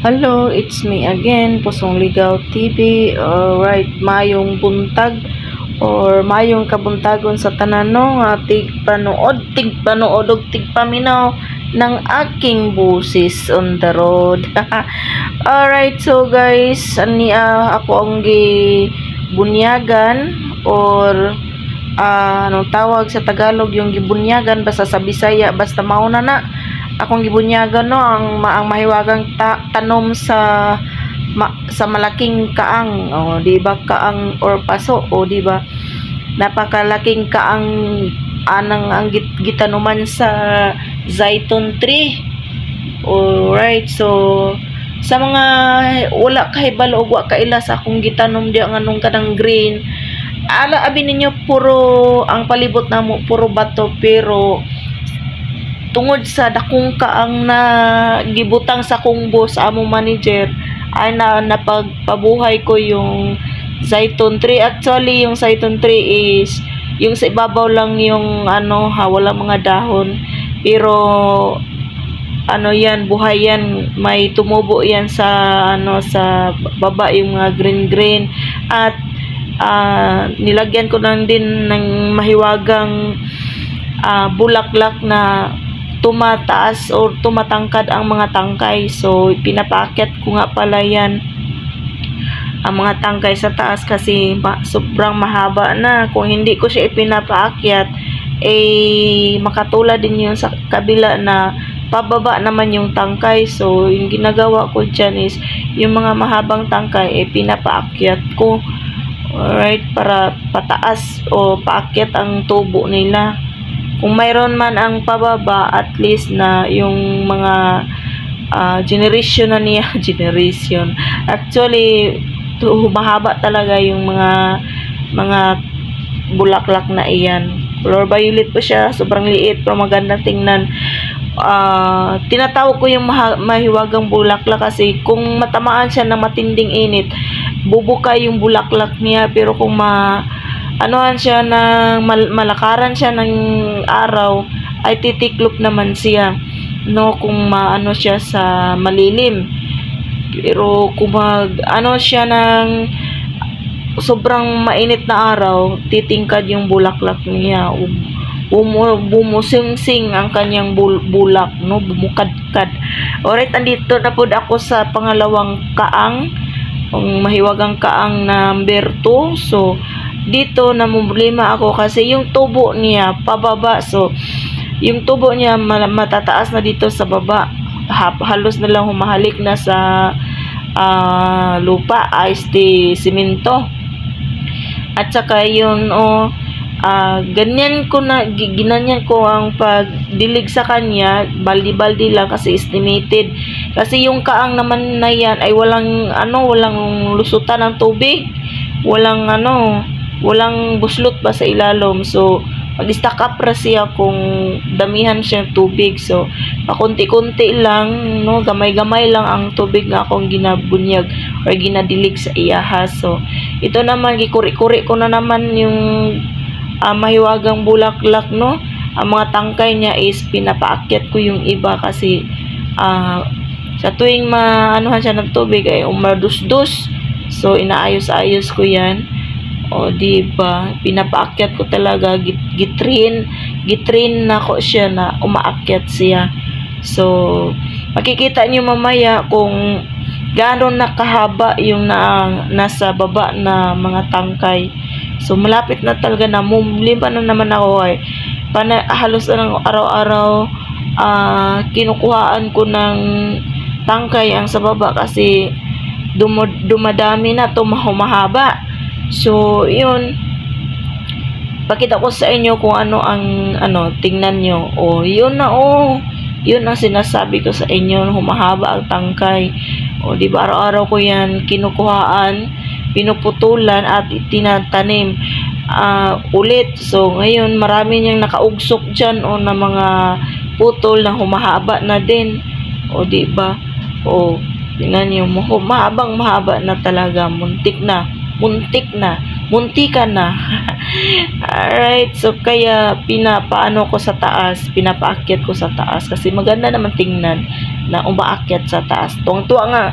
Hello, it's me again, Pusong Ligaw TV. Alright, mayong buntag or mayong kabuntagon sa tanan nga tigpanood og tigpaminaw ng aking busis on the road. Alright, so guys, ako ang gibunyagan or anong tawag sa Tagalog yung gibunyagan, basta sa Bisaya basta mauna na akong gibunyagan ang mahiwagang tanom sa malaking kaang, di ba, kaang or paso, di ba, napakalaking kaang ang gitanuman sa zaitun tree. Alright, so sa mga wala kahibalo og wa kaila sa akong gitanom di ang anong kanang green, abi ninyo puro ang palibot namo puro bato, pero tungod sa dakong kaang na gibutang sa kumbo sa among manager ay napagpabuhay ko yung zaitun tree. Actually yung zaitun tree is yung sa ibabaw lang yung wala mga dahon, pero yan, buhay yan, may tumubo yan sa sa baba, yung mga green at nilagyan ko lang din ng mahiwagang bulaklak na tumataas o tumatangkad ang mga tangkay. So pinapaakyat ko nga pala yan ang mga tangkay sa taas kasi sobrang mahaba na. Kung hindi ko siya ipinapaakyat, makatulad din yun sa kabila na pababa naman yung tangkay. So yung ginagawa ko dyan is yung mga mahabang tangkay pinapaakyat ko, alright, para pataas o paakyat ang tubo nila. Kung mayroon man ang pababa, at least na yung mga generation na niya generation, actually mahaba talaga yung mga bulaklak na iyan. Color violet po siya, sobrang liit pero magandang tingnan. Tinatawag ko yung mahiwagang bulaklak kasi kung matamaan siya ng matinding init, bubuka yung bulaklak niya, pero kung siya ng malakaran siya ng araw, ay titiklop naman siya, kung siya sa malilim. Pero kung siya ng sobrang mainit na araw, titingkad yung bulaklak niya, bumusingsing ang kanyang bulak, bumukadkad. Alright, andito na po ako sa pangalawang kaang, ang mahiwagang kaang number 2. So dito namumblema ako kasi yung tubo niya pababa, so yung tubo niya matataas na dito sa baba, halos na lang humahalik na sa lupa, simento. At saka yun, ganyan ko ang pagdilig sa kanya, baldi-baldi lang kasi estimated. Kasi yung kaang naman na yan ay walang lusutan ng tubig, walang buslot ba sa ilalim. So mag-stack up ra siya kung damihan siyang tubig. So pakunti-kunti lang, gamay-gamay lang ang tubig nga akong ginabunyag or ginadilig sa iyaha. So ito naman, gikuri-kuri ko na naman yung mahiwagang bulaklak, ang mga tangkay niya is pinapaakyat ko yung iba kasi sa tuwing siya ng tubig ay umadus-dus. So inaayos-ayos ko yan, diba, pinapaakyat ko talaga, gitrain na ko siya na umaakyat siya. So makikita niyo mamaya kung gaano nakahaba yung nasa baba na mga tangkay. So malapit na talaga na mumlimpa na naman ako, halos ng araw-araw kinukuhaan ko ng tangkay ang sa baba kasi dumadami na humahaba. So yun, pakita ko sa inyo kung ano ang tingnan nyo. Yun ang sinasabi ko sa inyo, humahaba ang tangkay. Diba, araw-araw ko yan kinukuhaan, pinuputulan at tinatanim ulit. So ngayon marami niyang nakaugsok dyan na mga putol na humahaba na din. Diba, tingnan nyo, mahaba na talaga, muntik na munti ka na. Alright, so kaya pinapaano ko sa taas, pinapaakyat ko sa taas kasi maganda naman tingnan na umaakyat sa taas. Tuwang-tuwa nga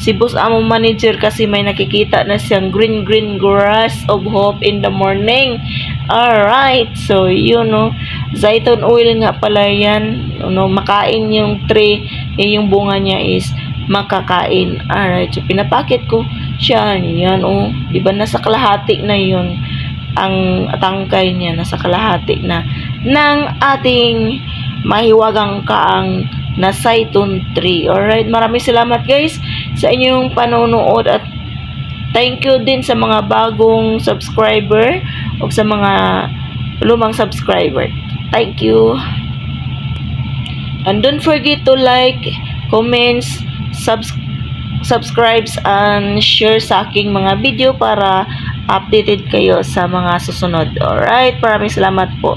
si boss among manager kasi may nakikita na siyang green grass of hope in the morning. Alright, so yun no, zaiton oil nga pala yan, no, makain yung tree, yung bunga niya is makakain. Alright, so pinapakit ko siya, yan oh, di ba nasa kalahati na yun ang tangkay niya, nasa kalahati na ng ating mahiwagang kaang na Zaiton tree. Alright, maraming salamat guys sa inyong panonood at thank you din sa mga bagong subscriber o sa mga lumang subscriber. Thank you. And don't forget to like, comments, subscribes and share sa aking mga video para updated kayo sa mga susunod. Alright, maraming salamat po.